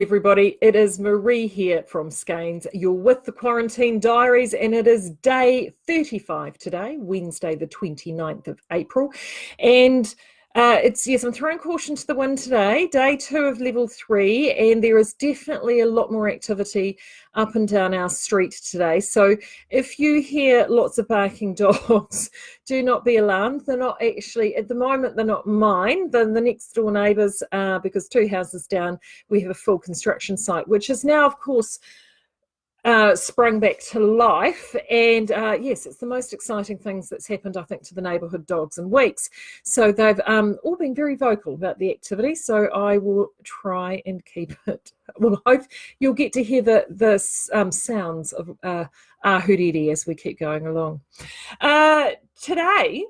Everybody, it is Marie here from Skeins. You're with the Quarantine Diaries, and it is day 35 today, Wednesday the 29th of April. And I'm throwing caution to the wind today, day 2 of level 3, and there is definitely a lot more activity up and down our street today. So if you hear lots of barking dogs, do not be alarmed. They're not actually, at the moment, they're not mine. They're the next door neighbours, because 2 houses down, we have a full construction site, which is now, of course, sprung back to life. And yes, it's the most exciting things that's happened, I think, to the neighbourhood dogs in weeks. So they've all been very vocal about the activity, so I will try and keep it. Well, I hope you'll get to hear the sounds of ahuriri as we keep going along. Today,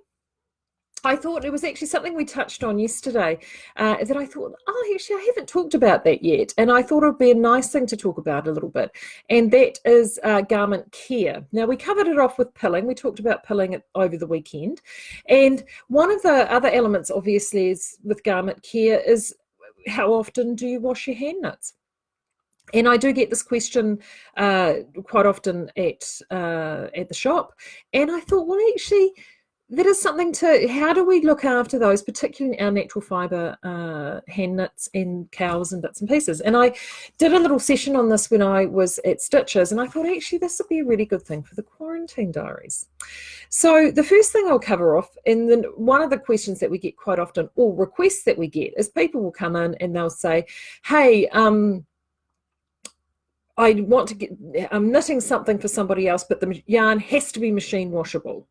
I thought it was actually something we touched on yesterday that I thought, actually, I haven't talked about that yet. And I thought it would be a nice thing to talk about a little bit. And that is garment care. Now, we covered it off with pilling. We talked about pilling over the weekend. And one of the other elements, obviously, is with garment care is how often do you wash your hand nuts? And I do get this question quite often at the shop. And I thought, well, actually, that is something to, how do we look after those, particularly our natural fibre hand knits and cows and bits and pieces? And I did a little session on this when I was at Stitches, and I thought, actually, this would be a really good thing for the Quarantine Diaries. So the first thing I'll cover off, and then one of the questions that we get quite often, or requests that we get, is people will come in and they'll say, hey, I'm knitting something for somebody else, but the yarn has to be machine washable.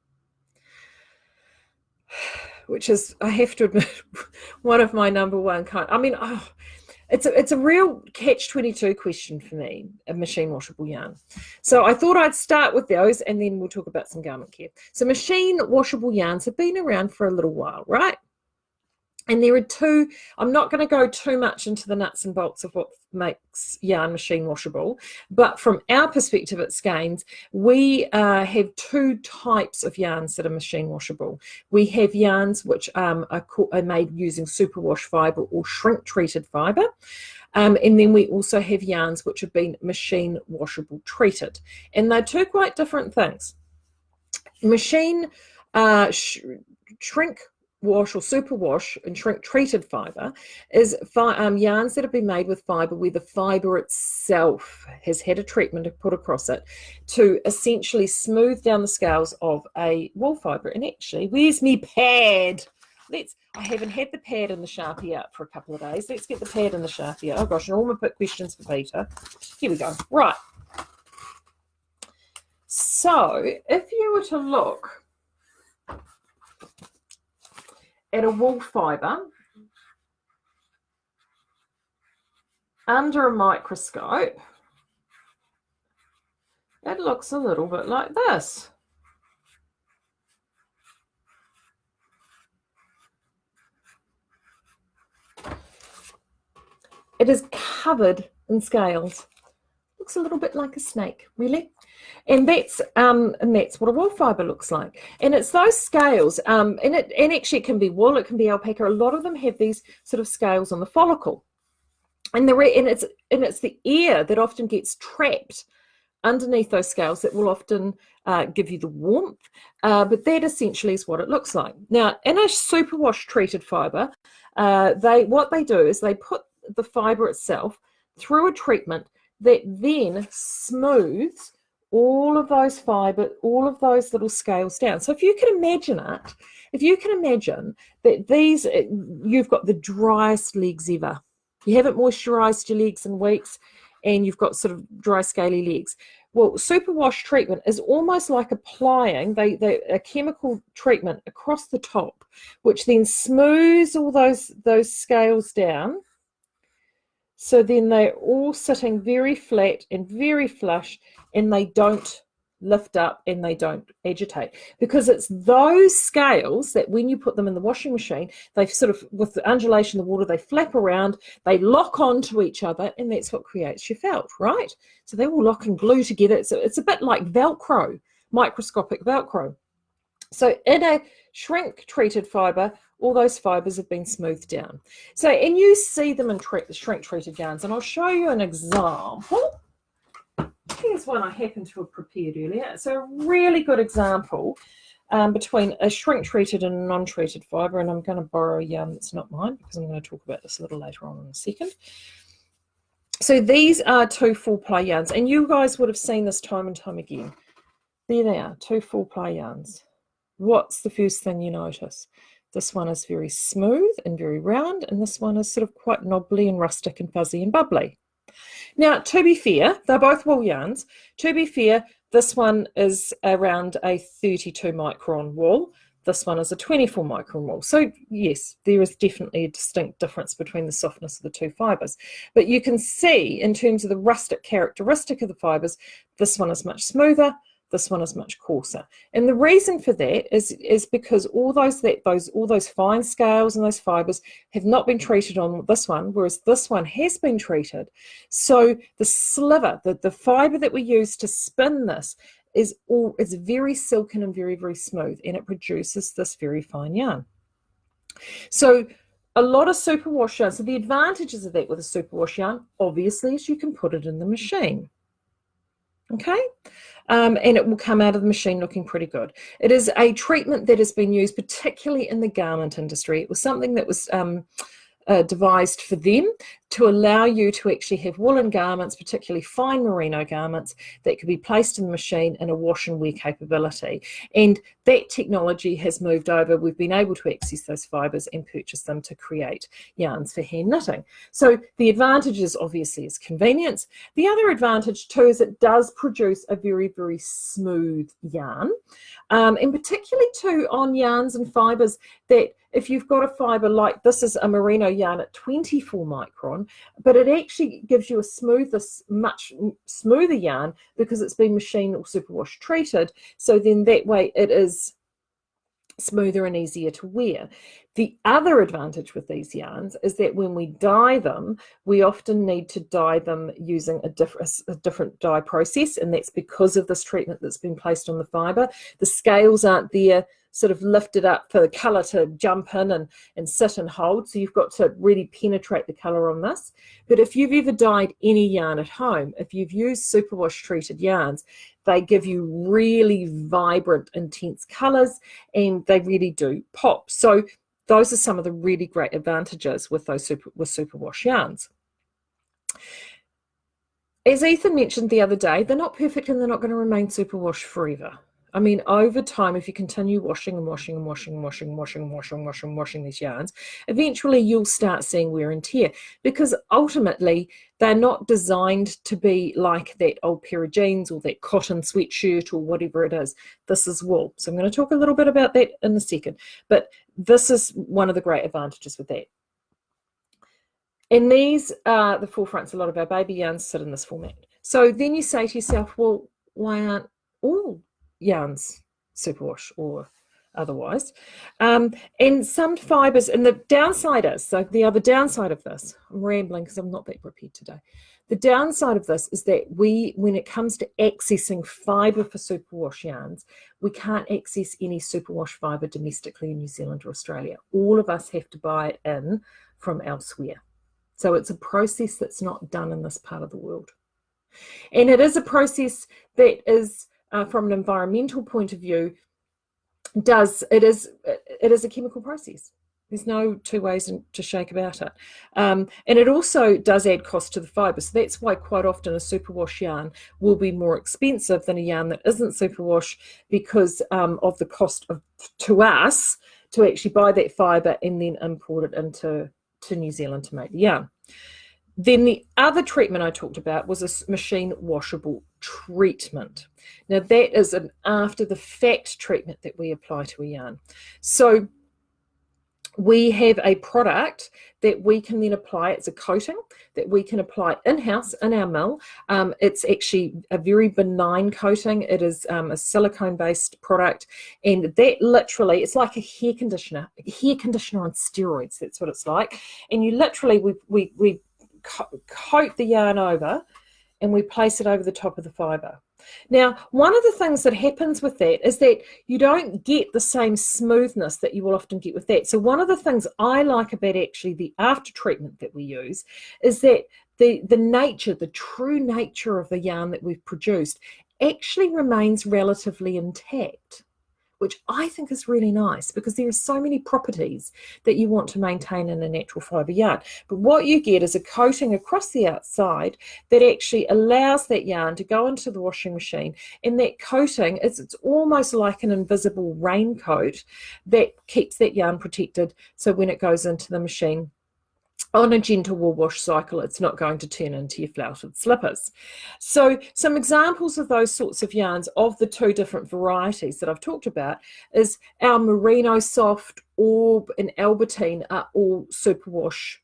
Which is, I have to admit, one of my number one it's a real catch-22 question for me, a machine washable yarn. So I thought I'd start with those, and then we'll talk about some garment care. So machine washable yarns have been around for a little while, right? And there are two, I'm not going to go too much into the nuts and bolts of what makes yarn machine washable, but from our perspective at Skeins, we have 2 types of yarns that are machine washable. We have yarns which are made using superwash fibre or shrink-treated fibre, and then we also have yarns which have been machine washable treated. And they're 2 quite different things. Machine shrink wash or superwash and shrink treated fibre is yarns that have been made with fibre where the fibre itself has had a treatment put across it to essentially smooth down the scales of a wool fibre. And actually, where's me pad? I haven't had the pad and the Sharpie out for a couple of days. Let's get the pad and the Sharpie out. Oh gosh, and all my put questions for Peter. Here we go. Right. So if you were to look at a wool fibre under a microscope, it looks a little bit like this. It is covered in scales. Looks a little bit like a snake, really. And that's what a wool fibre looks like. And it's those scales, and actually it can be wool, it can be alpaca. A lot of them have these sort of scales on the follicle. And it's the air that often gets trapped underneath those scales that will often give you the warmth. But that essentially is what it looks like. Now, in a superwash treated fibre, what they do is they put the fibre itself through a treatment that then smooths all of those fibre, all of those little scales down. So if you can imagine that you've got the driest legs ever. You haven't moisturised your legs in weeks, and you've got sort of dry, scaly legs. Well, superwash treatment is almost like applying a chemical treatment across the top, which then smooths all those scales down. So then they're all sitting very flat and very flush, and they don't lift up and they don't agitate, because it's those scales that when you put them in the washing machine, they sort of, with the undulation of the water, they flap around, they lock onto each other, and that's what creates your felt, right? So they all lock and glue together. So it's a bit like Velcro, microscopic Velcro. So in a shrink treated fibre all those fibres have been smoothed down. So, and you see them in shrink-treated yarns, and I'll show you an example. Here's one I happened to have prepared earlier. It's a really good example between a shrink-treated and a non-treated fibre, and I'm going to borrow a yarn that's not mine because I'm going to talk about this a little later on in a second. So these are Toefl ply yarns, and you guys would have seen this time and time again. There they are, Toefl ply yarns. What's the first thing you notice? This one is very smooth and very round, and this one is sort of quite knobbly and rustic and fuzzy and bubbly. Now, to be fair, they're both wool yarns. To be fair, this one is around a 32 micron wool. This one is a 24 micron wool. So yes, there is definitely a distinct difference between the softness of the two fibres. But you can see in terms of the rustic characteristic of the fibres, this one is much smoother, this one is much coarser. And the reason for that is because all those fine scales and those fibres have not been treated on this one, whereas this one has been treated. So the sliver, the fibre that we use to spin this is very silken and very, very smooth, and it produces this very fine yarn. So a lot of superwash yarn, so the advantages of that with a superwash yarn, obviously, is you can put it in the machine. Okay, and it will come out of the machine looking pretty good. It is a treatment that has been used particularly in the garment industry. It was something that was devised for them to allow you to actually have woolen garments, particularly fine merino garments, that could be placed in the machine in a wash and wear capability. And that technology has moved over. We've been able to access those fibres and purchase them to create yarns for hand knitting. So the advantages obviously is convenience. The other advantage too is it does produce a very, very smooth yarn, and particularly too on yarns and fibres that if you've got a fibre like this is a merino yarn at 24 micron, but it actually gives you a much smoother yarn because it's been machine or superwash treated. So then that way it is smoother and easier to wear. The other advantage with these yarns is that when we dye them, we often need to dye them using a different dye process, and that's because of this treatment that's been placed on the fibre. The scales aren't there sort of lifted up for the colour to jump in and sit and hold, so you've got to really penetrate the colour on this. But if you've ever dyed any yarn at home, if you've used superwash treated yarns, they give you really vibrant, intense colours, and they really do pop. So those are some of the really great advantages with those superwash yarns. As Ethan mentioned the other day, they're not perfect and they're not going to remain superwash forever. I mean, over time, if you continue washing and washing and washing and washing and washing and washing and washing and washing these yarns, eventually you'll start seeing wear and tear, because ultimately they're not designed to be like that old pair of jeans or that cotton sweatshirt or whatever it is. This is wool. So I'm going to talk a little bit about that in a second, but this is one of the great advantages with that. And these are the forefronts. A lot of our baby yarns sit in this format. So then you say to yourself, well, why aren't all yarns superwash or otherwise? And some fibres, and the downside is, so the other downside of this, I'm rambling because I'm not that prepared today. The downside of this is that when it comes to accessing fibre for superwash yarns, we can't access any superwash fibre domestically in New Zealand or Australia. All of us have to buy it in from elsewhere. So it's a process that's not done in this part of the world. And it is a process that is, from an environmental point of view, it is a chemical process. There's no two ways to shake about it. And it also does add cost to the fibre. So that's why quite often a superwash yarn will be more expensive than a yarn that isn't superwash, because of the cost to us to actually buy that fibre and then import it into New Zealand to make the yarn. Then the other treatment I talked about was a machine washable treatment. Now that is an after the fact treatment that we apply to a yarn. So we have a product that we can then apply. It's a coating that we can apply in-house in our mill. It's actually a very benign coating. It is a silicone-based product, and that literally, it's like a hair conditioner on steroids. That's what it's like. And you literally, we coat the yarn over, and we place it over the top of the fibre. Now, one of the things that happens with that is that you don't get the same smoothness that you will often get with that. So one of the things I like about actually the after treatment that we use is that the nature, the true nature of the yarn that we've produced actually remains relatively intact, which I think is really nice because there are so many properties that you want to maintain in a natural fibre yarn. But what you get is a coating across the outside that actually allows that yarn to go into the washing machine. And that coating, it's almost like an invisible raincoat that keeps that yarn protected. So when it goes into the machine, on a gentle wool wash cycle, it's not going to turn into your flouted slippers. So some examples of those sorts of yarns of the two different varieties that I've talked about is our Merino Soft, Orb and Albertine are all Superwash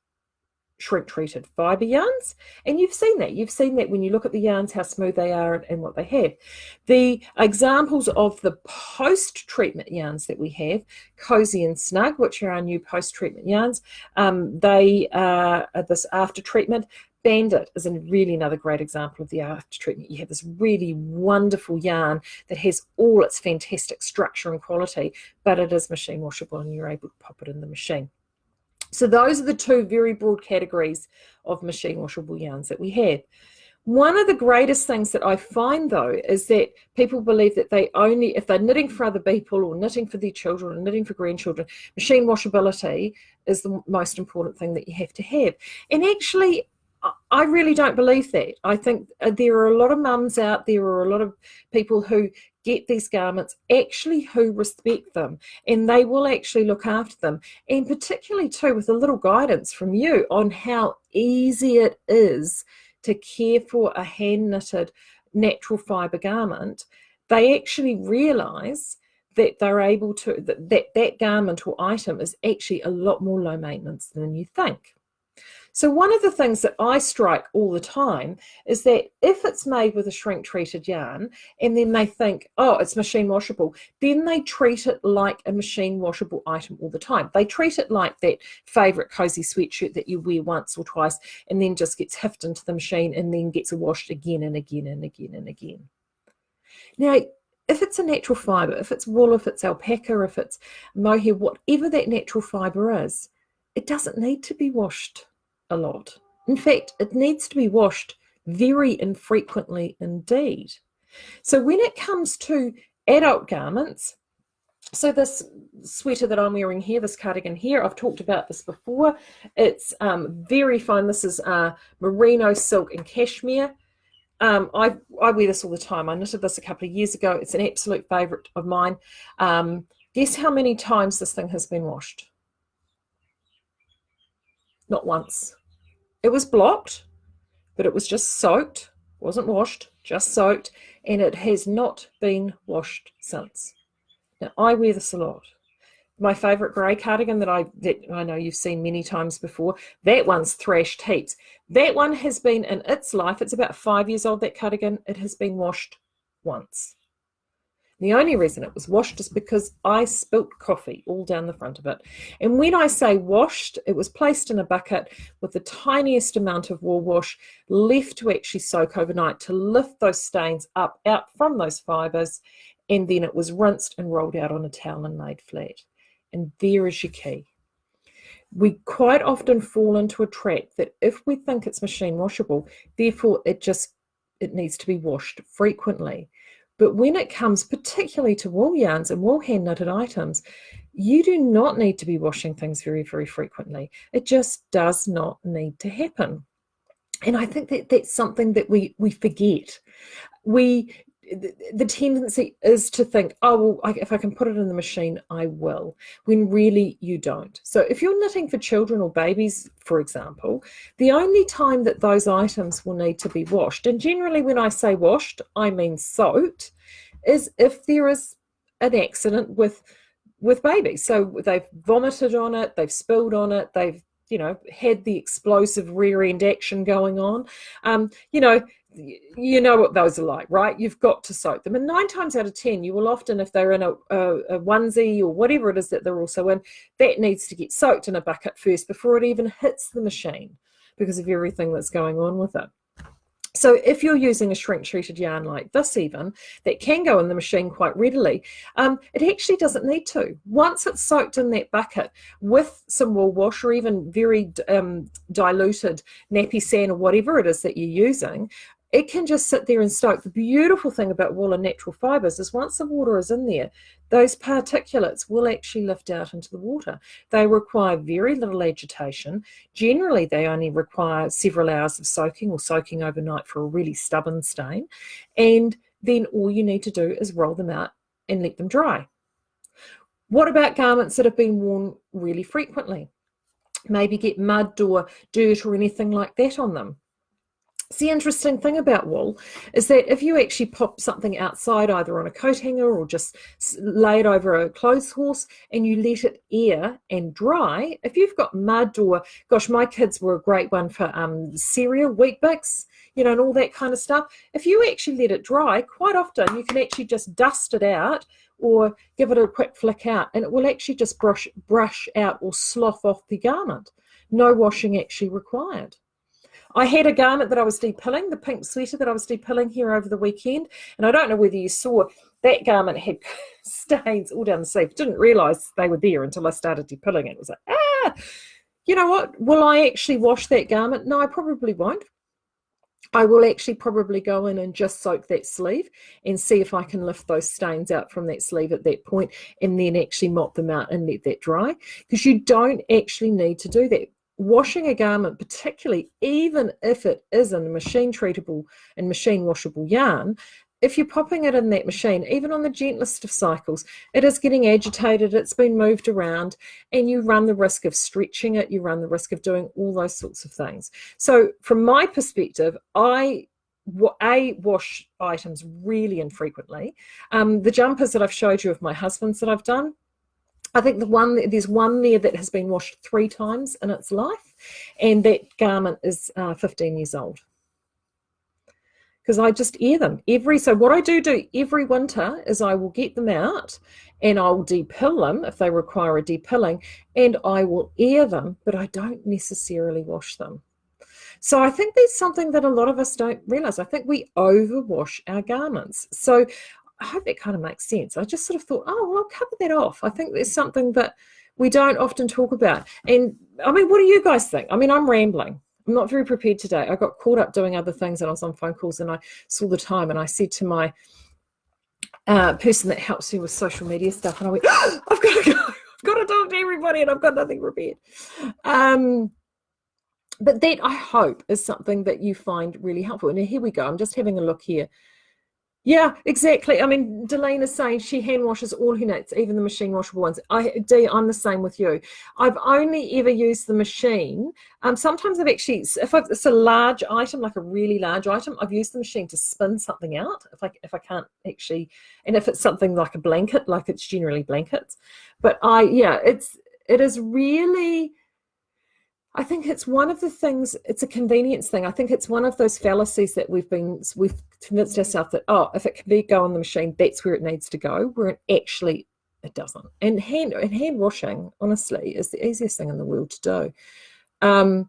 shrink treated fibre yarns, and you've seen that when you look at the yarns, how smooth they are and what they have. The examples of the post treatment yarns that we have, Cozy and Snug, which are our new post treatment yarns, they are this after treatment. Bandit is really another great example of the after treatment. You have this really wonderful yarn that has all its fantastic structure and quality, but it is machine washable and you're able to pop it in the machine. So those are the two very broad categories of machine washable yarns that we have. One of the greatest things that I find, though, is that people believe that they only, if they're knitting for other people or knitting for their children or knitting for grandchildren, machine washability is the most important thing that you have to have. And actually, I really don't believe that. I think there are a lot of mums out there, or a lot of people who get these garments actually who respect them, and they will actually look after them. And particularly too with a little guidance from you on how easy it is to care for a hand knitted natural fibre garment, they actually realise that they're able to, that garment or item is actually a lot more low maintenance than you think. So one of the things that I strike all the time is that if it's made with a shrink treated yarn and then they think, oh, it's machine washable, then they treat it like a machine washable item all the time. They treat it like that favourite cozy sweatshirt that you wear once or twice and then just gets hiffed into the machine and then gets washed again and again and again and again. Now, if it's a natural fibre, if it's wool, if it's alpaca, if it's mohair, whatever that natural fibre is, it doesn't need to be washed a lot. In fact, it needs to be washed very infrequently indeed. So when it comes to adult garments, so this sweater that I'm wearing here, this cardigan here, I've talked about this before. It's very fine. This is merino silk and cashmere. I wear this all the time. I knitted this a couple of years ago. It's an absolute favourite of mine. Guess how many times this thing has been washed? Not once. It was blocked, but it was just soaked, wasn't washed, just soaked, and it has not been washed since. Now, I wear this a lot. My favourite grey cardigan that I know you've seen many times before, that one's thrashed heaps. That one has been in its life, it's about 5 years old, that cardigan, it has been washed once. The only reason it was washed is because I spilt coffee all down the front of it. And when I say washed, it was placed in a bucket with the tiniest amount of wool wash left to actually soak overnight to lift those stains up out from those fibres, and then it was rinsed and rolled out on a towel and laid flat. And there is your key. We quite often fall into a trap that if we think it's machine washable, therefore it needs to be washed frequently. But when it comes particularly to wool yarns and wool hand knitted items, you do not need to be washing things very, very frequently. It just does not need to happen. And I think that that's something that we forget. The tendency is to think, oh, well, if I can put it in the machine, I will, when really you don't. So if you're knitting for children or babies, for example, the only time that those items will need to be washed, and generally when I say washed, I mean soaked, is if there is an accident with babies. So they've vomited on it, they've spilled on it, they've had the explosive rear end action going on. You know what those are like, right? You've got to soak them. And 9 times out of 10, you will often, if they're in a onesie or whatever it is that they're also in, that needs to get soaked in a bucket first before it even hits the machine because of everything that's going on with it. So if you're using a shrink treated yarn like this even, that can go in the machine quite readily, it actually doesn't need to. Once it's soaked in that bucket with some wool wash or even very diluted nappy sand or whatever it is that you're using, it can just sit there and soak. The beautiful thing about wool and natural fibres is once the water is in there, those particulates will actually lift out into the water. They require very little agitation. Generally, they only require several hours of soaking or soaking overnight for a really stubborn stain. And then all you need to do is roll them out and let them dry. What about garments that have been worn really frequently? Maybe get mud or dirt or anything like that on them. The interesting thing about wool is that if you actually pop something outside, either on a coat hanger or just lay it over a clothes horse and you let it air and dry, if you've got mud or, gosh, my kids were a great one for cereal, wheat bix, and all that kind of stuff. If you actually let it dry, quite often you can actually just dust it out or give it a quick flick out and it will actually just brush out or slough off the garment. No washing actually required. I had a garment that I was depilling, the pink sweater that I was depilling here over the weekend, and I don't know whether you saw, that garment had stains all down the sleeve. Didn't realise they were there until I started depilling it. It was like, you know what? Will I actually wash that garment? No, I probably won't. I will actually probably go in and just soak that sleeve and see if I can lift those stains out from that sleeve at that point and then actually mop them out and let that dry, because you don't actually need to do that. Washing a garment, particularly even if it is in a machine treatable and machine washable yarn, if you're popping it in that machine, even on the gentlest of cycles, it is getting agitated, it's been moved around, and you run the risk of stretching it, you run the risk of doing all those sorts of things. So from my perspective, I wash items really infrequently. The jumpers that I've showed you of my husband's that I've done, I think there's one there that has been washed 3 times in its life, and that garment is 15 years old. Because I just air them so what I do every winter is I will get them out and I'll depill them if they require a depilling, and I will air them, but I don't necessarily wash them. So I think there's something that a lot of us don't realize. I think we overwash our garments. So I hope that kind of makes sense. I just sort of thought, oh, well, I'll cover that off. I think there's something that we don't often talk about. And I mean, what do you guys think? I mean, I'm rambling. I'm not very prepared today. I got caught up doing other things and I was on phone calls and I saw the time and I said to my person that helps me with social media stuff, and I went, oh, I've got to go. I've got to talk to everybody and I've got nothing prepared. But that, I hope, is something that you find really helpful. And here we go. I'm just having a look here. Yeah, exactly. I mean, Delene is saying she hand washes all her knits, even the machine washable ones. I'm the same with you. I've only ever used the machine. Sometimes I've actually, it's a large item, like a really large item, I've used the machine to spin something out if I can't actually, and if it's something like a blanket, like it's generally blankets. But it is really, I think it's one of the things, it's a convenience thing. I think it's one of those fallacies that we've convinced ourselves that, oh, if it can go on the machine, that's where it needs to go, where it doesn't. And hand washing, honestly, is the easiest thing in the world to do.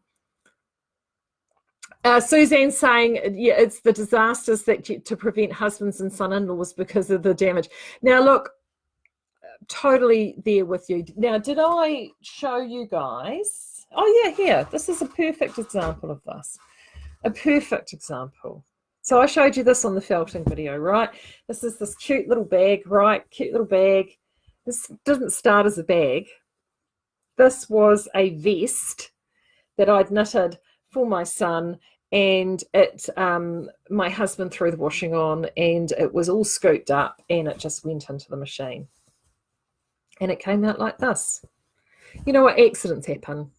Suzanne's saying, yeah, it's the disasters to prevent husbands and son-in-laws because of the damage. Now, look, totally there with you. Now, did I show you guys? Oh, yeah, here. This is a perfect example of this. A perfect example. So I showed you this on the felting video, right? This is this cute little bag, right? Cute little bag. This didn't start as a bag. This was a vest that I'd knitted for my son, and my husband threw the washing on, and it was all scooped up, and it just went into the machine. And it came out like this. You know what? Accidents happen.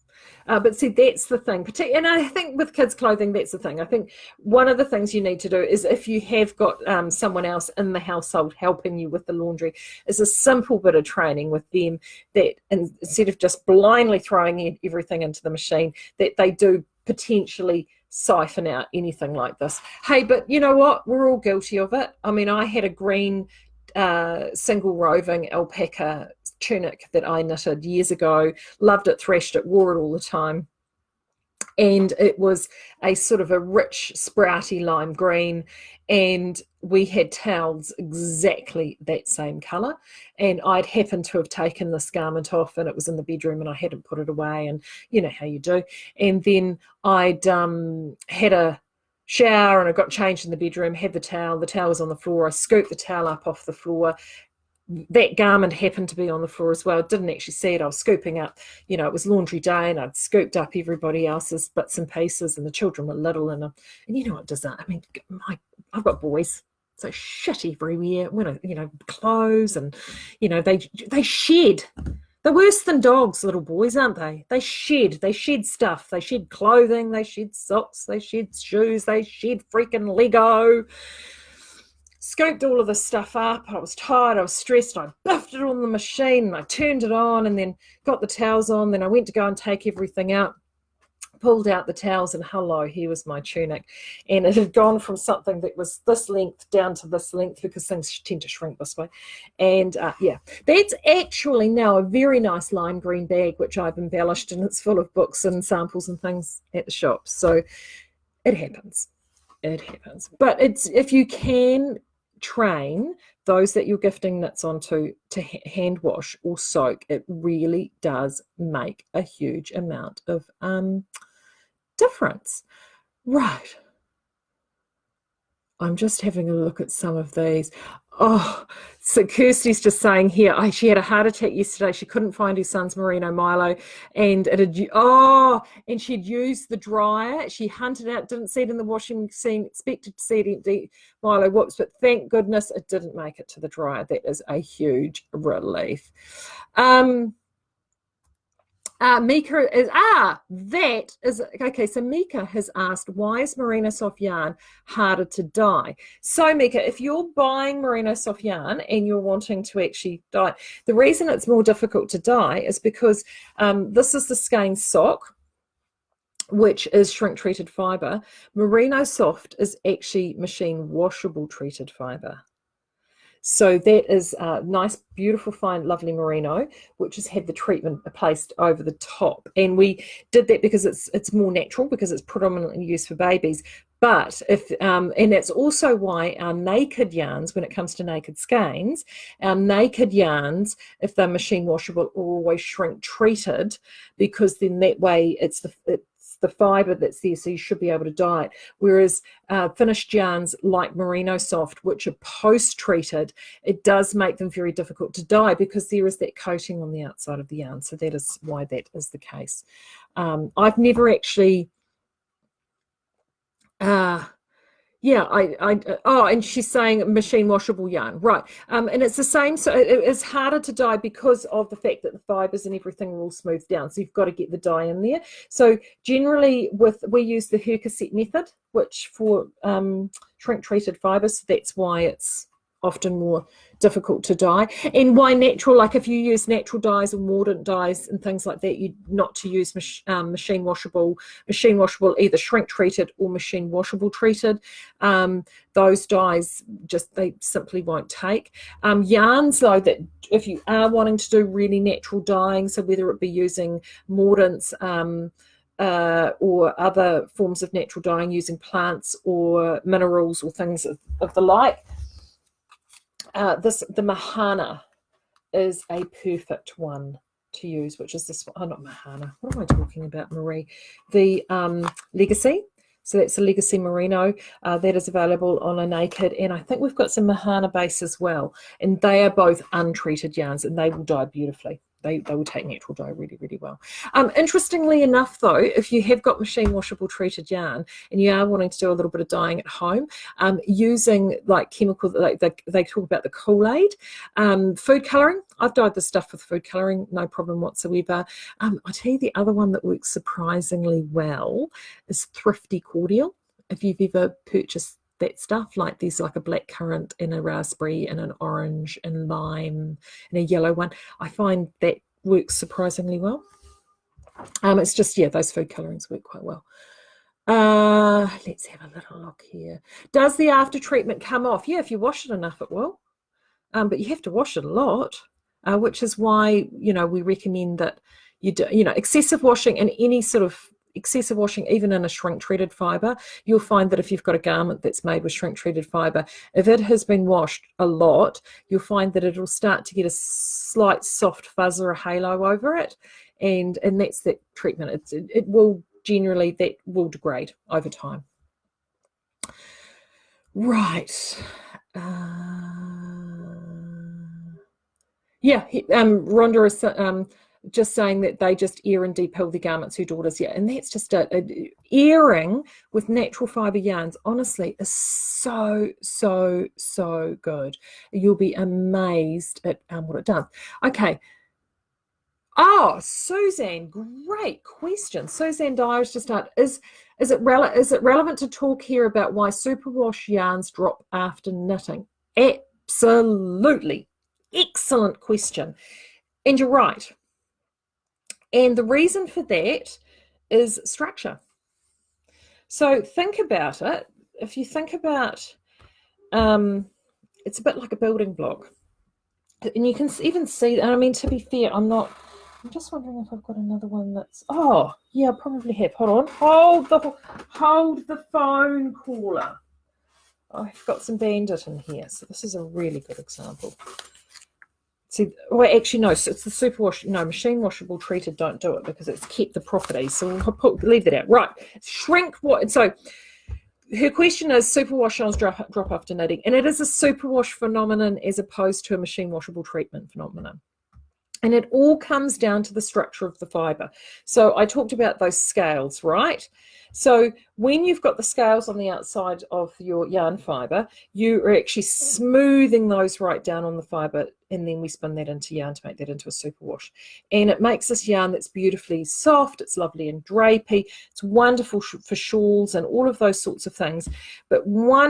But see, that's the thing. And I think with kids' clothing, that's the thing. I think one of the things you need to do is, if you have got someone else in the household helping you with the laundry, is a simple bit of training with them, that instead of just blindly throwing everything into the machine, that they do potentially siphon out anything like this. Hey, but you know what? We're all guilty of it. I mean, I had a green single roving alpaca tunic that I knitted years ago, loved it, threshed it, wore it all the time. and it was a sort of a rich, sprouty lime green, and we had towels exactly that same colour. And I'd happened to have taken this garment off, and it was in the bedroom, and I hadn't put it away, and you know how you do. And then I'd had a shower, and I got changed in the bedroom, had the towel was on the floor. I scooped the towel up off the floor. That garment happened to be on the floor as well. I didn't actually see it. I was scooping up, you know, it was laundry day, and I'd scooped up everybody else's bits and pieces, and the children were little, and you know what does that? I mean, I've got boys, so shit everywhere. When I, you know, clothes, and you know, they shed. They're worse than dogs, little boys, aren't they? They shed stuff. They shed clothing. They shed socks. They shed shoes. They shed freaking Lego. Scooped all of this stuff up. I was tired, I was stressed. I buffed it on the machine, and I turned it on, and then got the towels on. Then I went to go and take everything out, pulled out the towels, and hello, here was my tunic. And it had gone from something that was this length down to this length, because things tend to shrink this way. And yeah, that's actually now a very nice lime green bag, which I've embellished, and it's full of books and samples and things at the shop. So it happens. It happens. But it's, if you can train those that you're gifting knits onto to hand wash or soak, it really does make a huge amount of difference. Right, I'm just having a look at some of these. Oh, so Kirsty's just saying here, she had a heart attack yesterday. She couldn't find her son's Merino Milo, and it had, and she'd used the dryer. She hunted out, didn't see it in the washing machine, expected to see it empty. Milo, whoops, but thank goodness it didn't make it to the dryer. That is a huge relief. Mika is, that is, okay, so Mika has asked, why is Merino Soft yarn harder to dye? So Mika, if you're buying Merino Soft yarn and you're wanting to actually dye, the reason it's more difficult to dye is because this is the skein sock, which is shrink treated fibre. Merino Soft is actually machine washable treated fibre. So that is nice, beautiful, fine, lovely merino, which has had the treatment placed over the top. And we did that because it's more natural, because it's predominantly used for babies. But if and that's also why our naked yarns, when it comes to naked skeins, our naked yarns, if they're machine washable, are always shrink treated, because then that way it's the fibre that's there, so you should be able to dye it. Whereas finished yarns like Merino Soft, which are post-treated, it does make them very difficult to dye, because there is that coating on the outside of the yarn. So that is why that is the case. I've never actually... and she's saying machine washable yarn, right? And it's the same. So it's harder to dye because of the fact that the fibers and everything are all smoothed down. So you've got to get the dye in there. So generally, we use the Her cassette method, which for shrink treated fibers. So that's why it's often more difficult to dye. And why natural? Like if you use natural dyes or mordant dyes and things like that, you not to use machine washable, either shrink treated or machine washable treated. Those dyes they simply won't take. Yarns though, that if you are wanting to do really natural dyeing, so whether it be using mordants or other forms of natural dyeing using plants or minerals or things of the like, the Mahana is a perfect one to use, which is this one. Oh, not Mahana. What am I talking about, Marie? The Legacy. So that's a Legacy Merino that is available on a naked, and I think we've got some Mahana base as well. And they are both untreated yarns, and they will dye beautifully. They will take natural dye really, really well. Interestingly enough, though, if you have got machine washable treated yarn and you are wanting to do a little bit of dyeing at home, using like chemical, like they talk about the Kool-Aid, food colouring. I've dyed this stuff with food colouring, no problem whatsoever. I tell you, the other one that works surprisingly well is Thrifty Cordial. If you've ever purchased that stuff, like there's like a black currant and a raspberry and an orange and lime and a yellow one, I find that works surprisingly well. It's just, yeah, those food colorings work quite well. Let's have a little look here. Does the after treatment come off? Yeah, if you wash it enough it will, but you have to wash it a lot, which is why, you know, we recommend that you do, you know, excessive washing and any sort of excessive washing, even in a shrink-treated fibre, you'll find that if you've got a garment that's made with shrink-treated fibre, if it has been washed a lot, you'll find that it'll start to get a slight soft fuzz or a halo over it, and that's that treatment. It will generally, that will degrade over time. Right. Yeah, Rhonda is just saying that they just air and depill the garments, her daughters. Yeah, and that's just airing with natural fibre yarns, honestly, is so, so, so good. You'll be amazed at what it does. Okay. Oh, Suzanne, great question. Suzanne Dyer's just asked, is it relevant to talk here about why superwash yarns drop after knitting? Absolutely. Excellent question. And you're right. And the reason for that is structure. So think about it. If you think about, it's a bit like a building block. And you can even see, and I mean, to be fair, I'm just wondering if I've got another one that's, oh, yeah, I probably have. Hold on. Hold the phone caller. I've got some bandit in here. So this is a really good example. See, well, actually, no, so it's the superwash, no, machine washable treated don't do it because it's kept the properties. So we'll leave that out. Right, shrink what? So her question is superwash yarns drop after knitting, and it is a superwash phenomenon as opposed to a machine washable treatment phenomenon. And it all comes down to the structure of the fibre. So I talked about those scales, right? So when you've got the scales on the outside of your yarn fibre, you are actually smoothing those right down on the fibre, and then we spin that into yarn to make that into a superwash. And it makes this yarn that's beautifully soft, it's lovely and drapey, it's wonderful for shawls and all of those sorts of things. But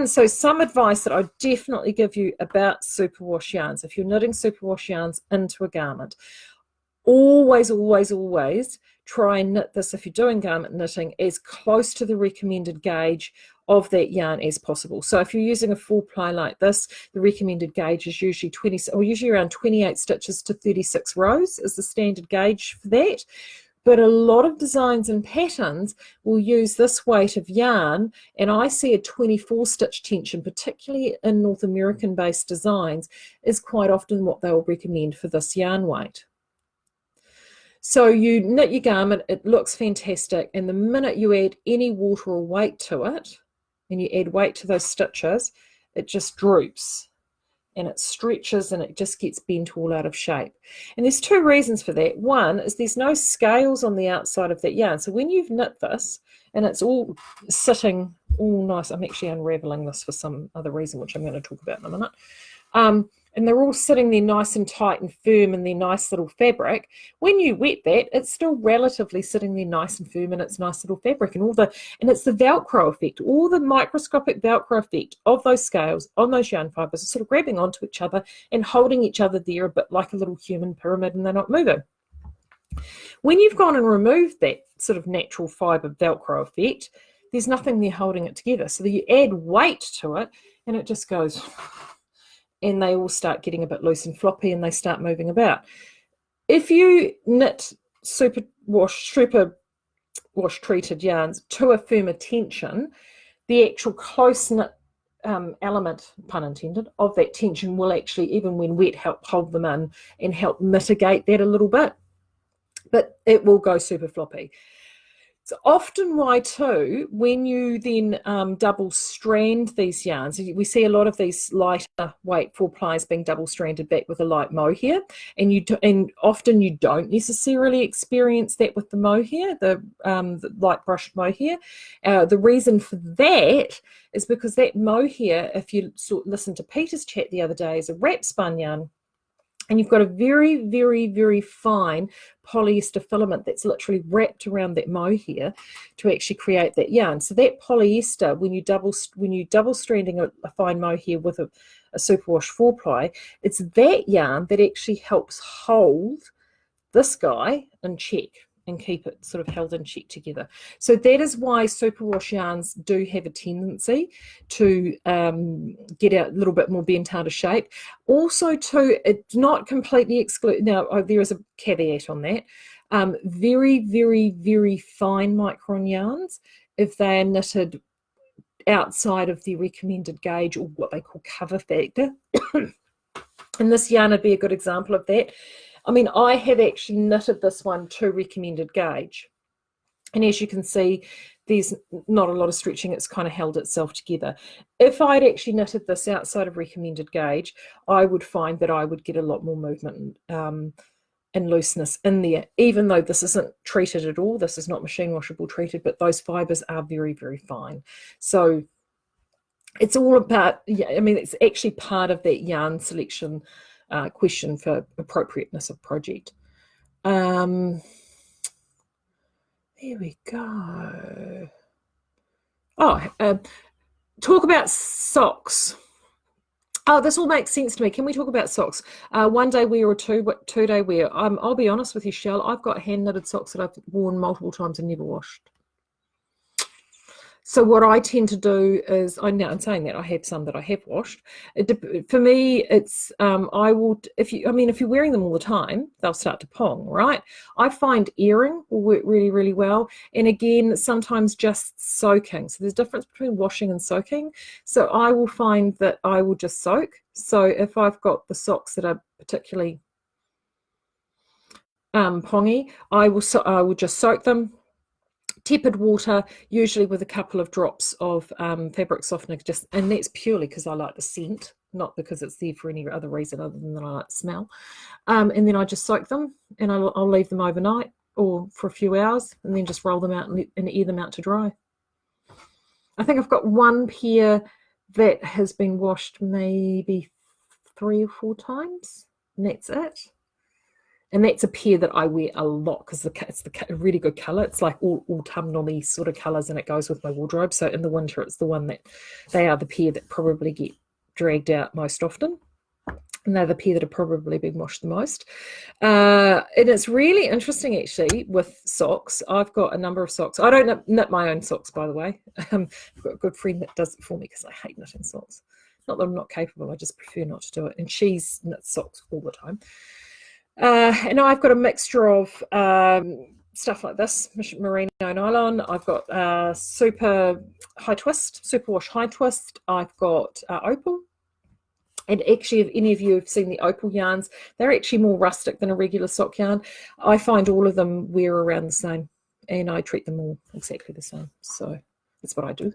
so some advice that I definitely give you about superwash yarns, if you're knitting superwash yarns into a garment, always, always, always try and knit this, if you're doing garment knitting, as close to the recommended gauge of that yarn as possible. So if you're using a 4-ply like this, the recommended gauge is usually usually around 28 stitches to 36 rows is the standard gauge for that. But a lot of designs and patterns will use this weight of yarn, and I see a 24 stitch tension, particularly in North American based designs, is quite often what they'll recommend for this yarn weight. So you knit your garment, it looks fantastic, and the minute you add any water or weight to it, and you add weight to those stitches, it just droops and it stretches and it just gets bent all out of shape. And there's two reasons for that. One is there's no scales on the outside of that yarn. So when you've knit this and it's all sitting all nice, I'm actually unraveling this for some other reason, which I'm going to talk about in a minute. And they're all sitting there nice and tight and firm in their nice little fabric. When you wet that, it's still relatively sitting there nice and firm in its nice little fabric, and it's the Velcro effect, all the microscopic Velcro effect of those scales on those yarn fibers are sort of grabbing onto each other and holding each other there a bit like a little human pyramid, and they're not moving. When you've gone and removed that sort of natural fiber Velcro effect, there's nothing there holding it together. So you add weight to it and it just goes, and they all start getting a bit loose and floppy and they start moving about. If you knit superwash treated yarns to a firmer tension, the actual close-knit element, pun intended, of that tension will actually, even when wet, help hold them in and help mitigate that a little bit. But it will go super floppy. It's often why too, when you then double strand these yarns, we see a lot of these lighter weight 4-plies being double stranded back with a light mohair, and often you don't necessarily experience that with the mohair, the light brushed mohair. The reason for that is because that mohair, if you listen to Peter's chat the other day, is a wrap spun yarn. And you've got a very, very, very fine polyester filament that's literally wrapped around that mohair to actually create that yarn. So that polyester, when you double stranding a fine mohair with a superwash 4-ply, it's that yarn that actually helps hold this guy in check and keep it sort of held in check together. So that is why superwash yarns do have a tendency to get a little bit more bent out of shape. Also too, it's not completely exclude. Now, there is a caveat on that. Very, very, very fine micron yarns, if they are knitted outside of the recommended gauge, or what they call cover factor. And this yarn would be a good example of that. I mean, I have actually knitted this one to recommended gauge. And as you can see, there's not a lot of stretching. It's kind of held itself together. If I'd actually knitted this outside of recommended gauge, I would find that I would get a lot more movement and looseness in there, even though this isn't treated at all. This is not machine washable treated, but those fibers are very, very fine. So it's all about, yeah, I mean, it's actually part of that yarn selection question for appropriateness of project. There we go. Oh, talk about socks. Oh, this all makes sense to me. Can we talk about socks? One day wear or two-day wear. I'll be honest with you, Shell. I've got hand-knitted socks that I've worn multiple times and never washed. So what I tend to do is, I'm saying that I have some that I have washed. For me, it's if you're wearing them all the time, they'll start to pong, right? I find airing will work really, really well. And again, sometimes just soaking. So there's a difference between washing and soaking. So I will find that I will just soak. So if I've got the socks that are particularly pongy, I will just soak them. Tepid water, usually with a couple of drops of fabric softener, and that's purely because I like the scent, not because it's there for any other reason other than that I like the smell. And then I just soak them, and I'll leave them overnight or for a few hours, and then just roll them out and air them out to dry. I think I've got one pair that has been washed maybe 3 or 4 times, and that's it. And that's a pair that I wear a lot because it's a really good colour. It's like all autumnal-y sort of colours, and it goes with my wardrobe. So in the winter, it's the one that they are the pair that probably get dragged out most often. And they're the pair that are probably being washed the most. And it's really interesting, actually, with socks. I've got a number of socks. I don't knit my own socks, by the way. I've got a good friend that does it for me because I hate knitting socks. Not that I'm not capable. I just prefer not to do it. And she's knits socks all the time. And I've got a mixture of stuff like this, merino nylon. I've got super high twist, superwash high twist. I've got opal. And actually, if any of you have seen the opal yarns, they're actually more rustic than a regular sock yarn. I find all of them wear around the same, and I treat them all exactly the same. So that's what I do.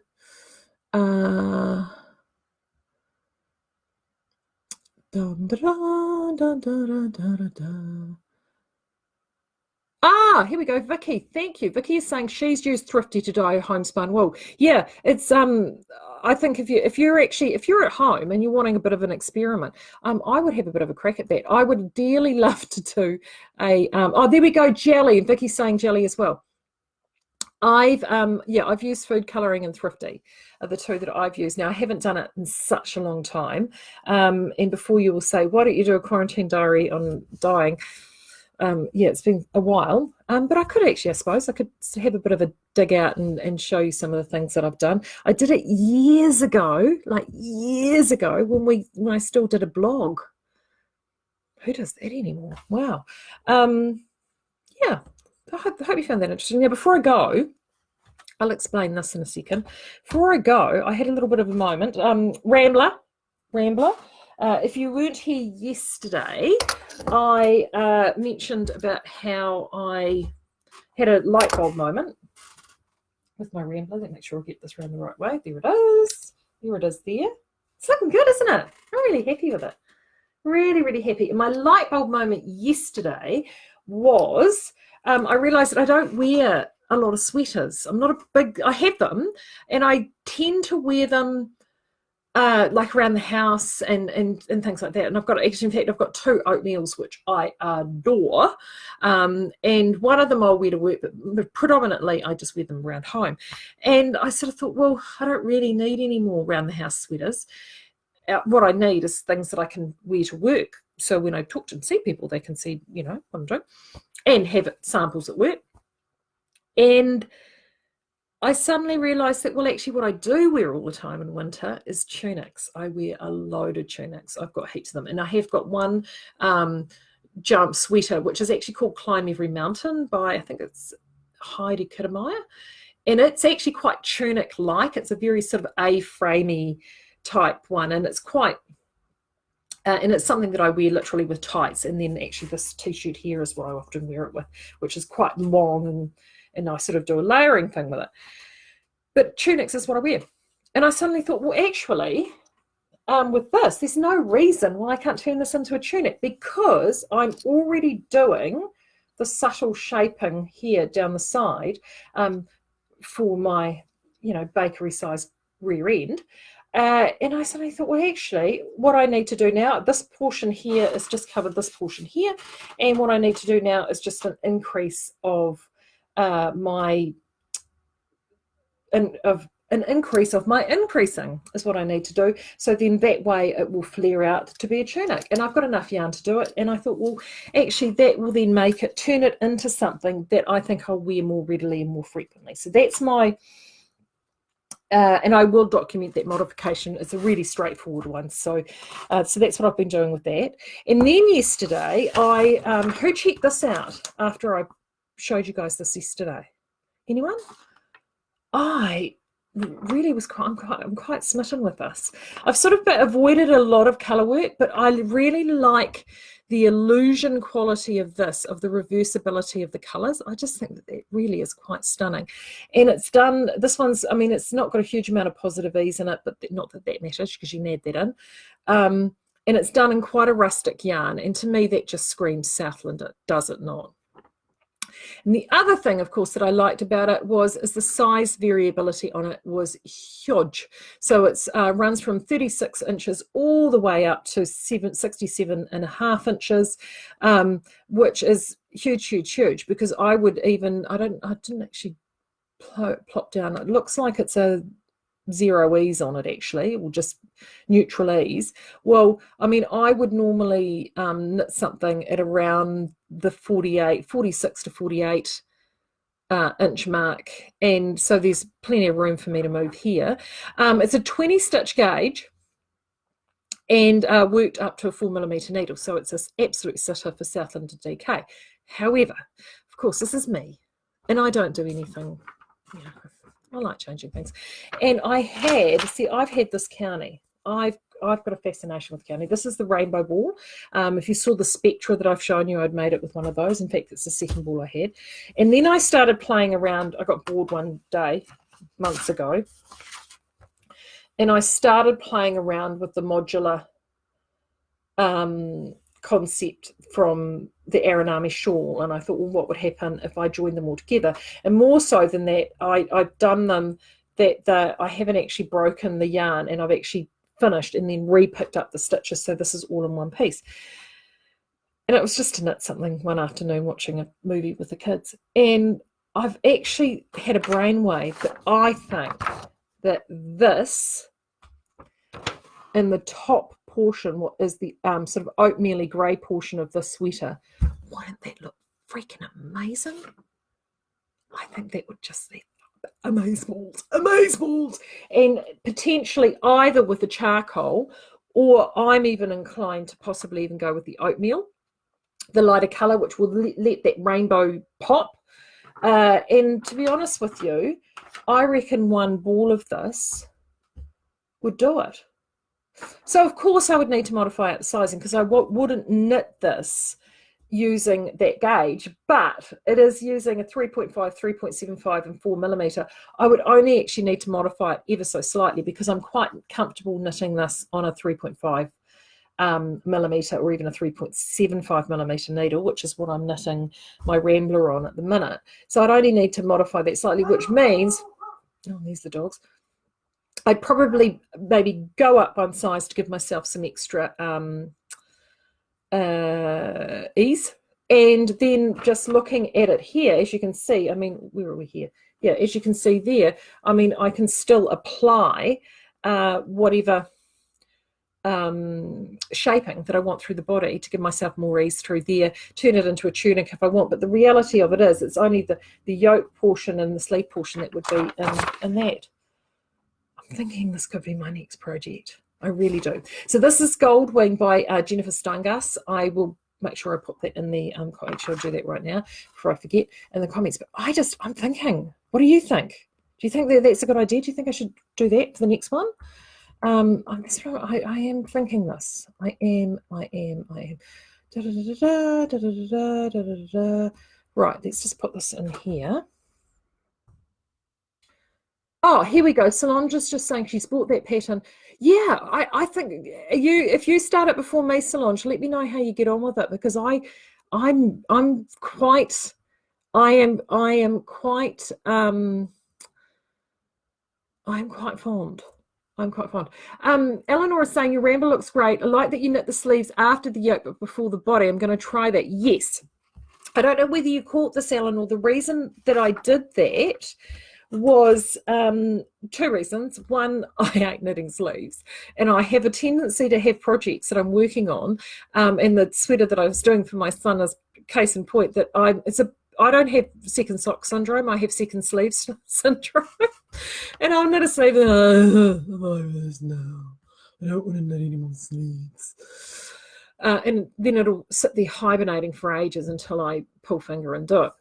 Here we go, Vicky. Thank you. Vicky is saying she's used Thrifty to dye homespun wool. Yeah, it's I think if you're at home and you're wanting a bit of an experiment, I would have a bit of a crack at that. I would dearly love to do a there we go, jelly. Vicky's saying jelly as well. I've used food colouring and Thrifty are the two that I've used. Now, I haven't done it in such a long time. And before you will say, why don't you do a quarantine diary on dyeing? It's been a while. But I could actually, I suppose, I could have a bit of a dig out and show you some of the things that I've done. I did it years ago, when I still did a blog. Who does that anymore? Wow. I hope you found that interesting. Now, before I go, I'll explain this in a second. Before I go, I had a little bit of a moment. Rambler. If you weren't here yesterday, I mentioned about how I had a light bulb moment with my Rambler. Let me make sure I get this around the right way. There it is. There it is there. It's looking good, isn't it? I'm really happy with it. Really, really happy. And my light bulb moment yesterday was... I realised that I don't wear a lot of sweaters. I have them, and I tend to wear them like around the house and things like that. And in fact, I've got 2 oatmeals, which I adore. And one of them I'll wear to work, but predominantly I just wear them around home. And I sort of thought, well, I don't really need any more around the house sweaters. What I need is things that I can wear to work. So when I talk to and see people, they can see, what I'm doing. And have samples at work. And I suddenly realised that, well, actually what I do wear all the time in winter is tunics. I wear a load of tunics. I've got heaps of them. And I have got one jump sweater, which is actually called Climb Every Mountain by, I think it's Heidi Kittermeyer. And it's actually quite tunic-like. It's a very sort of A-framey type one, and it's quite, and it's something that I wear literally with tights, and then actually this t-shirt here is what I often wear it with, which is quite long, and I sort of do a layering thing with it. But tunics is what I wear. And I suddenly thought, well, actually, with this, there's no reason why I can't turn this into a tunic, because I'm already doing the subtle shaping here down the side for my, bakery size rear end. And I suddenly thought, well, actually, what I need to do now, this portion here is just covered this portion here. And what I need to do now is just an increase of my increasing is what I need to do. So then that way it will flare out to be a tunic. And I've got enough yarn to do it. And I thought, well, actually that will then turn it into something that I think I'll wear more readily and more frequently. So that's my, and I will document that modification. It's a really straightforward one. So so that's what I've been doing with that. And then yesterday, who checked this out after I showed you guys this yesterday? Anyone? I really was I'm quite smitten with this. I've sort of avoided a lot of colour work, but I really like the illusion quality of this, of the reversibility of the colours. I just think that it really is quite stunning. And it's done, this one's, I mean, it's not got a huge amount of positive ease in it, but not that that matters because you can add that in. And it's done in quite a rustic yarn. And to me, that just screams Southland, does it not? And the other thing, of course, that I liked about it is the size variability on it was huge. So it runs from 36 inches all the way up to 67.5 inches, which is huge, huge, huge. Because I didn't actually plop down. It looks like it's a zero ease on it, actually, or just neutral ease. Well, I mean, I would normally knit something at around the 46 to 48 inch mark, and so there's plenty of room for me to move here. It's a 20 stitch gauge and worked up to a 4mm needle, so it's an absolute sitter for Southland to DK. However, of course, this is me, and I don't do anything, I like changing things. And I've had this County. I've got a fascination with County. This is the rainbow ball. If you saw the Spectra that I've shown you, I'd made it with one of those. In fact, it's the second ball I had. And then I started playing around. I got bored one day, months ago, and I started playing around with the modular concept from the Aranami shawl, and I thought, well, what would happen if I joined them all together? And more so than that, I've done them that I haven't actually broken the yarn, and I've actually finished and then re-picked up the stitches, so this is all in one piece. And it was just to knit something one afternoon watching a movie with the kids, and I've actually had a brainwave that I think that this in the top portion, what is the sort of oatmeal-y grey portion of the sweater, wouldn't that look freaking amazing? I think that would just be amazeballs. And potentially either with the charcoal, or I'm even inclined to possibly even go with the oatmeal, the lighter colour, which will let that rainbow pop. And to be honest with you, I reckon one ball of this would do it. So, of course, I would need to modify the sizing, because I wouldn't knit this using that gauge, but it is using a 3.5, 3.75 and 4mm. I would only actually need to modify it ever so slightly, because I'm quite comfortable knitting this on a 3.5 millimeter or even a 3.75mm needle, which is what I'm knitting my Rambler on at the minute. So I'd only need to modify that slightly, which means, oh, there's the dogs, I'd probably maybe go up one size to give myself some extra ease. And then just looking at it here, as you can see, I mean, where are we here? Yeah, as you can see there, I mean, I can still apply whatever shaping that I want through the body to give myself more ease through there, turn it into a tunic if I want. But the reality of it is, it's only the yoke portion and the sleeve portion that would be in that. I'm thinking this could be my next project. I really do. So this is Gold Wing by Jennifer Steingast. I will make sure I put that in the actually I'll do that right now before I forget in the comments. But I'm thinking, what do you think? Do you think that that's a good idea? Do you think I should do that for the next one? I am thinking this. I am. Da, da, da, da, da, da, da, da, da, da. Right, let's just put this in here. Oh, here we go. Solange's just saying she's bought that pattern. Yeah, I think if you start it before me, Solange, let me know how you get on with it, because I'm quite fond. I'm quite fond. Eleanor is saying your ramble looks great. I like that you knit the sleeves after the yoke but before the body. I'm going to try that. Yes. I don't know whether you caught this, Eleanor. The reason that I did that was two reasons. One, I hate knitting sleeves, and I have a tendency to have projects that I'm working on, and the sweater that I was doing for my son is case in point that I don't have second sock syndrome. I have second sleeve syndrome. And I'll knit a sleeve and I'm over this now. I don't want to knit any more sleeves. And then it'll sit there hibernating for ages until I pull finger and do it.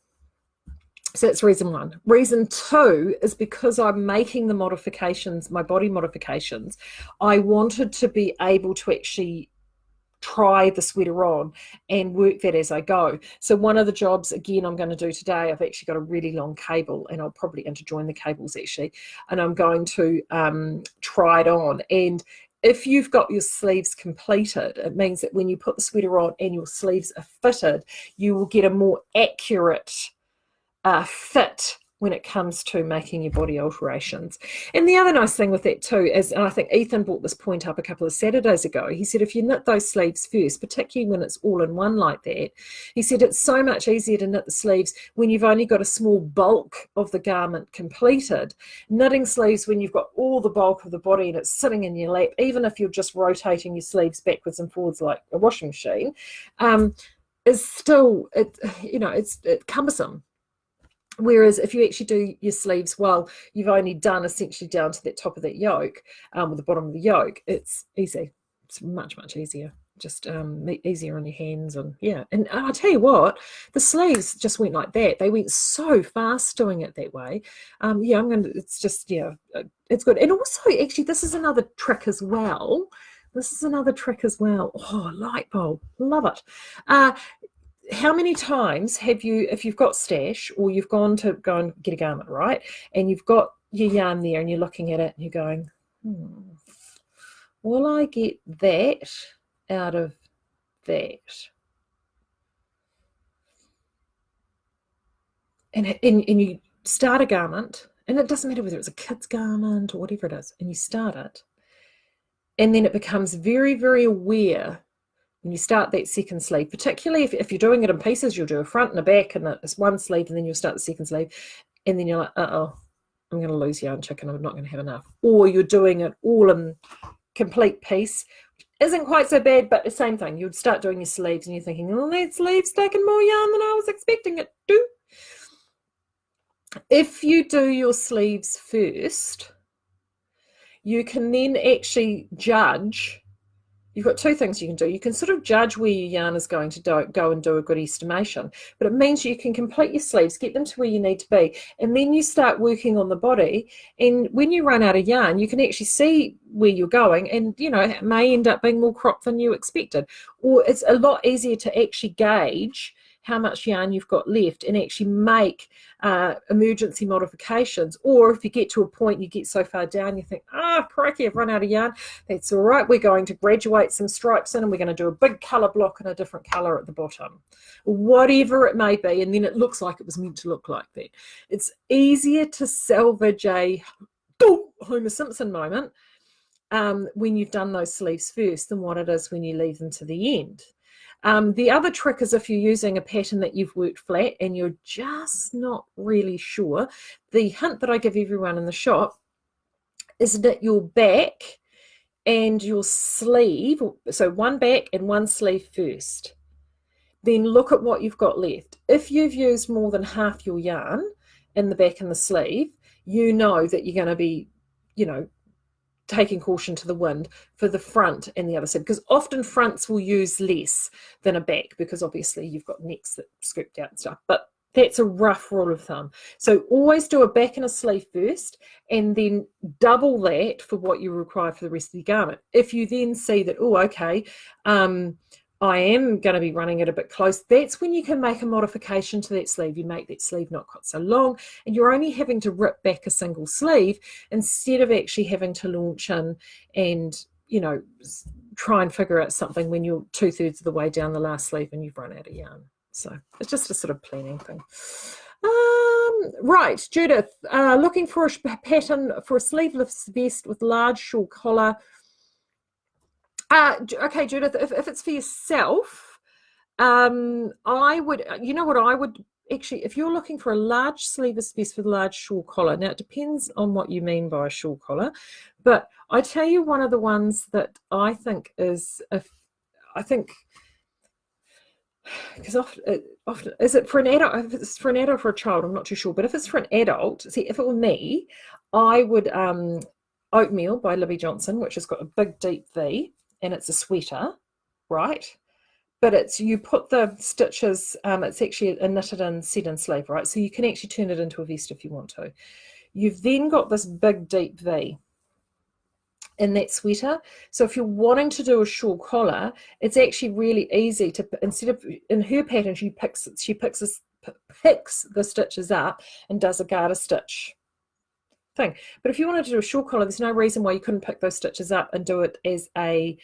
So that's reason one. Reason two is because I'm making the modifications, my body modifications, I wanted to be able to actually try the sweater on and work that as I go. So one of the jobs, again, I'm going to do today, I've actually got a really long cable, and I'll probably interjoin the cables actually, and I'm going to try it on. And if you've got your sleeves completed, it means that when you put the sweater on and your sleeves are fitted, you will get a more accurate fit when it comes to making your body alterations. And the other nice thing with that too is, and I think Ethan brought this point up a couple of Saturdays ago, he said if you knit those sleeves first, particularly when it's all in one like that, he said it's so much easier to knit the sleeves when you've only got a small bulk of the garment completed. Knitting sleeves when you've got all the bulk of the body and it's sitting in your lap, even if you're just rotating your sleeves backwards and forwards like a washing machine, is still, it's cumbersome. Whereas if you actually do your sleeves well, you've only done essentially down to that top of that yoke, or the bottom of the yoke, it's easy. It's much, much easier. Just easier on your hands. And yeah, and I'll tell you what, the sleeves just went like that. They went so fast doing it that way. It's just, it's good. And also, actually, this is another trick as well. Oh, light bulb, love it. How many times have you, if you've got stash or you've gone to go and get a garment, right, and you've got your yarn there and you're looking at it and you're going, will I get that out of that? And you start a garment, and it doesn't matter whether it's a kid's garment or whatever it is, and you start it, and then it becomes very, very aware when you start that second sleeve, particularly if you're doing it in pieces, you'll do a front and a back, and it's one sleeve, and then you'll start the second sleeve, and then you're like, I'm going to lose yarn chicken, I'm not going to have enough. Or you're doing it all in complete piece, which isn't quite so bad, but the same thing. You'd start doing your sleeves, and you're thinking, oh, that sleeve's taking more yarn than I was expecting it to. If you do your sleeves first, you can then actually judge. You've got two things you can do. You can sort of judge where your yarn is going to go and do a good estimation, but it means you can complete your sleeves, get them to where you need to be, and then you start working on the body. And when you run out of yarn, you can actually see where you're going, and it may end up being more crop than you expected, or it's a lot easier to actually gauge how much yarn you've got left and actually make emergency modifications. Or if you get to a point, you get so far down, you think, crikey, I've run out of yarn. That's all right. We're going to graduate some stripes in, and we're going to do a big colour block and a different colour at the bottom, whatever it may be, and then it looks like it was meant to look like that. It's easier to salvage a Homer Simpson moment when you've done those sleeves first than what it is when you leave them to the end. The other trick is if you're using a pattern that you've worked flat and you're just not really sure, the hint that I give everyone in the shop is knit your back and your sleeve, so one back and one sleeve first. Then look at what you've got left. If you've used more than half your yarn in the back and the sleeve, you know that you're going to be, taking caution to the wind for the front and the other side, because often fronts will use less than a back, because obviously you've got necks that scooped out and stuff. But that's a rough rule of thumb. So always do a back and a sleeve first, and then double that for what you require for the rest of the garment. If you then see that, oh, okay, I am going to be running it a bit close, that's when you can make a modification to that sleeve. You make that sleeve not quite so long, and you're only having to rip back a single sleeve instead of actually having to launch in and, you know, try and figure out something when you're 2/3 of the way down the last sleeve and you've run out of yarn. So it's just a sort of planning thing. Right, Judith, looking for a pattern for a sleeveless vest with large shawl collar. Okay, Judith, if it's for yourself, I would, you know what I would, actually, if you're looking for a large sleeveless vest with a large shawl collar, now it depends on what you mean by a shawl collar, but I tell you one of the ones that I think is, because often, is it for an adult? If it's for an adult or for a child, I'm not too sure, but if it's for an adult, see, if it were me, I would, Oatmeal by Libby Johnson, which has got a big deep V, and it's a sweater, right? But it's, you put the stitches, it's actually a knitted in set-in sleeve, right? So you can actually turn it into a vest if you want to. You've then got this big deep V in that sweater. So if you're wanting to do a shawl collar, it's actually really easy to, instead of, in her pattern, she picks the stitches up and does a garter stitch thing. But if you wanted to do a shawl collar, there's no reason why you couldn't pick those stitches up and do it as a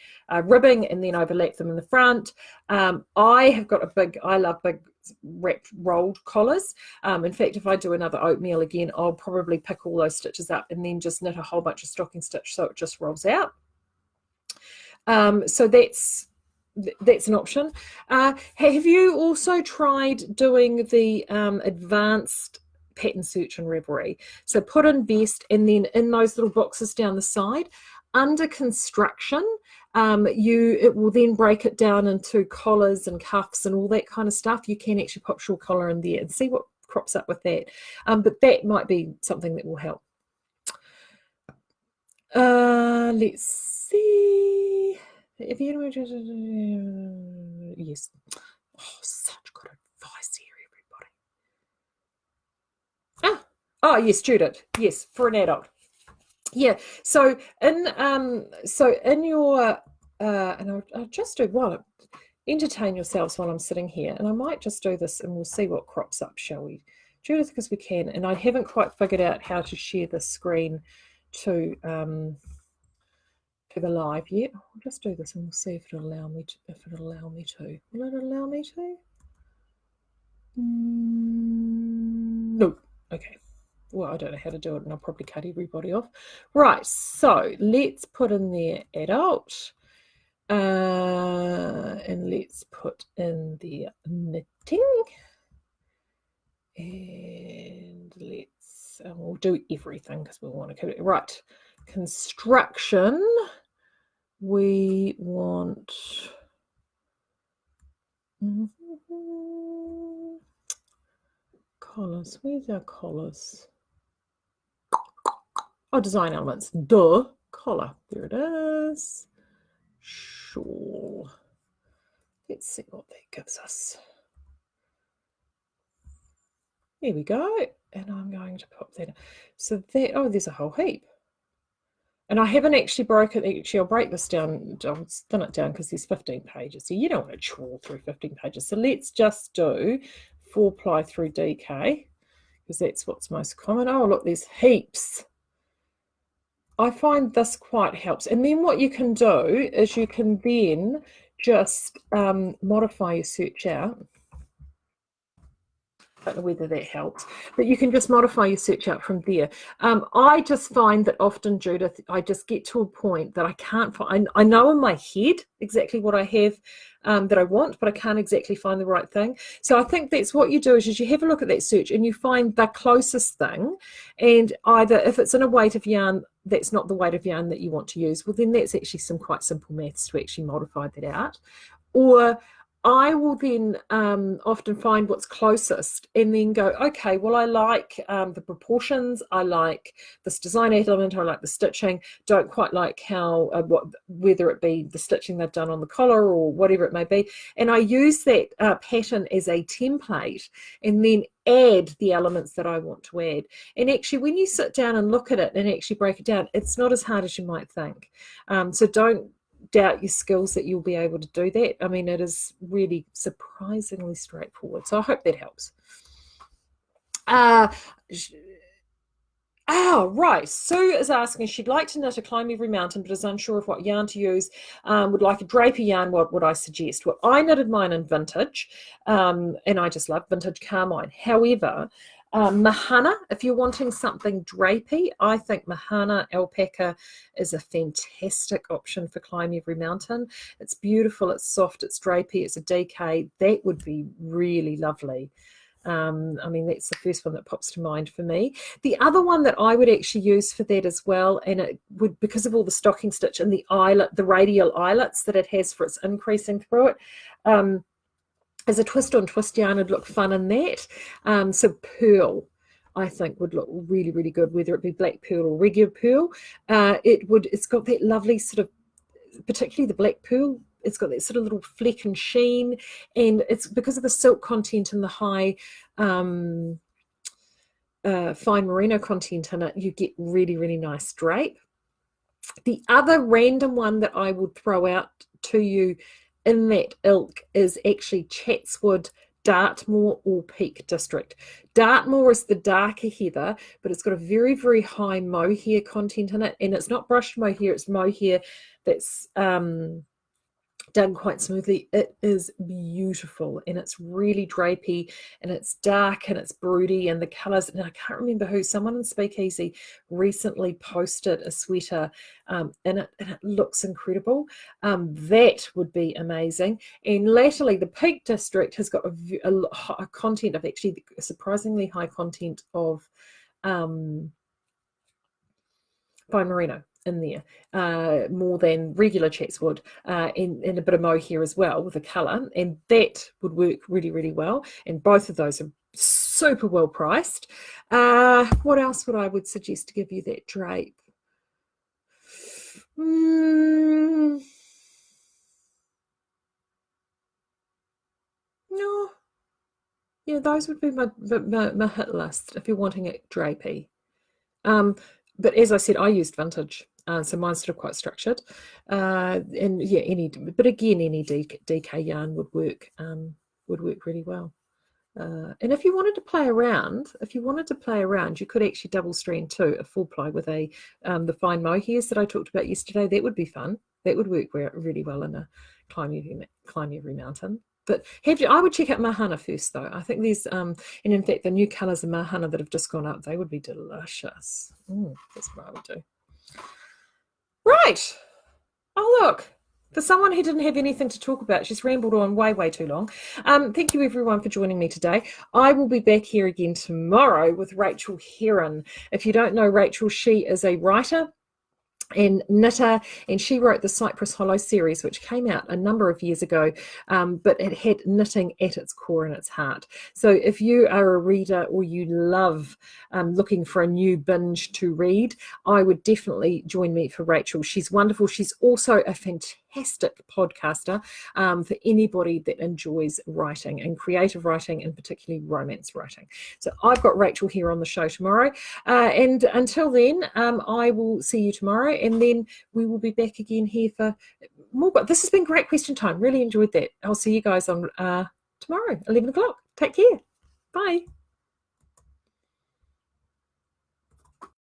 ribbing and then overlap them in the front. I love big wrapped rolled collars. In fact, if I do another oatmeal again, I'll probably pick all those stitches up and then just knit a whole bunch of stocking stitch so it just rolls out. So that's an option. Have you also tried doing the advanced pattern search and Reverie? So put in vest, and then in those little boxes down the side under construction, it will then break it down into collars and cuffs and all that kind of stuff. You can actually pop shawl collar in there and see what crops up with that. But that might be something that will help. Let's see. If you yes, such good advice here, everybody. Oh yes, Judith. Yes, for an adult. Yeah. So in your and I'll just do one. Entertain yourselves while I'm sitting here, and I might just do this, and we'll see what crops up, shall we, Judith? Because we can. And I haven't quite figured out how to share the screen to the live yet. I'll just do this, and we'll see if it'll allow me to. Will it allow me to? No. Okay. Well, I don't know how to do it, and I'll probably cut everybody off. Right, so let's put in there adult, and let's put in the knitting, and let's we'll do everything because we want to keep it right. Construction, we want collars. Where's our collars? Oh, design elements. Duh. Collar. There it is. Shawl. Let's see what that gives us. There we go. And I'm going to pop that in. So that, oh, there's a whole heap. And I haven't actually broken, actually I'll break this down, I'll thin it down because there's 15 pages. So you don't want to trawl through 15 pages. So let's just do 4-ply through DK because that's what's most common. Oh, look, there's heaps. I find this quite helps. And then what you can do is you can then just modify your search out. I don't know whether that helps, but you can just modify your search out from there. I just find that often, Judith, I just get to a point that I can't find. I know in my head exactly what I have that I want, but I can't exactly find the right thing. So I think that's what you do is you have a look at that search and you find the closest thing, and either if it's in a weight of yarn that's not the weight of yarn that you want to use, well then that's actually some quite simple maths to actually modify that out. Or I will then often find what's closest and then go, okay, well, I like the proportions, I like this design element, I like the stitching, don't quite like how, whether it be the stitching they've done on the collar or whatever it may be. And I use that pattern as a template and then add the elements that I want to add. And actually, when you sit down and look at it and actually break it down, it's not as hard as you might think. So don't doubt your skills that you'll be able to do that. I mean, it is really surprisingly straightforward. So I hope that helps. Right. Sue is asking, she'd like to knit a Climb Every Mountain, but is unsure of what yarn to use. Would like a draper yarn. What would I suggest? Well, I knitted mine in vintage, and I just love vintage carmine. However, Mahana, if you're wanting something drapey, I think Mahana alpaca is a fantastic option for Climb Every Mountain. It's beautiful, it's soft, it's drapey, it's a DK. That would be really lovely. I mean, that's the first one that pops to mind for me. The other one that I would actually use for that as well, and it would, because of all the stocking stitch and the eyelet, the radial eyelets that it has for its increasing through it, as a twist on twist yarn would look fun in that. So pearl, I think, would look really, really good, whether it be black pearl or regular pearl. It's got that lovely sort of, particularly the black pearl, it's got that sort of little fleck and sheen, and it's because of the silk content and the high fine merino content in it, you get really, really nice drape. The other random one that I would throw out to you in that ilk is actually Chatswood Dartmoor or Peak District. Dartmoor is the darker heather, but it's got a very, very high mohair content in it, and it's not brushed mohair, it's mohair that's done quite smoothly. It is beautiful, and it's really drapey, and it's dark, and it's broody, and the colors, and I can't remember who, someone in Speakeasy recently posted a sweater in it, and it looks incredible. That would be amazing. And latterly, the Peak District has got a content of, actually a surprisingly high content of fine merino in there, more than regular Chatswood, and a bit of mohair as well with the colour, and that would work really, really well. And both of those are super well priced. What else would I suggest to give you that drape? No. Yeah, those would be my hit list if you're wanting it drapey. But as I said, I used vintage, so mine's sort of quite structured. And yeah, but again, any DK yarn would work really well. And if you wanted to play around, you could actually double strand too, a full ply with the fine mohairs that I talked about yesterday. That would be fun. That would work really well in a Climb Every Mountain. But I would check out Mahana first, though. I think there's, and in fact, the new colours of Mahana that have just gone up, they would be delicious. That's what I would do. Right. Oh, look. For someone who didn't have anything to talk about, she's rambled on way, way too long. Thank you, everyone, for joining me today. I will be back here again tomorrow with Rachel Heron. If you don't know Rachel, she is a writer and knitter, and she wrote the Cypress Hollow series, which came out a number of years ago, but it had knitting at its core and its heart. So if you are a reader or you love looking for a new binge to read, I would definitely join me for Rachel. She's wonderful. She's also a fantastic podcaster for anybody that enjoys writing, and creative writing, and particularly romance writing. So I've got Rachel here on the show tomorrow, and until then, I will see you tomorrow, and then we will be back again here for more. But this has been great question time. Really enjoyed that. I'll see you guys on tomorrow, 11 o'clock. Take care. Bye.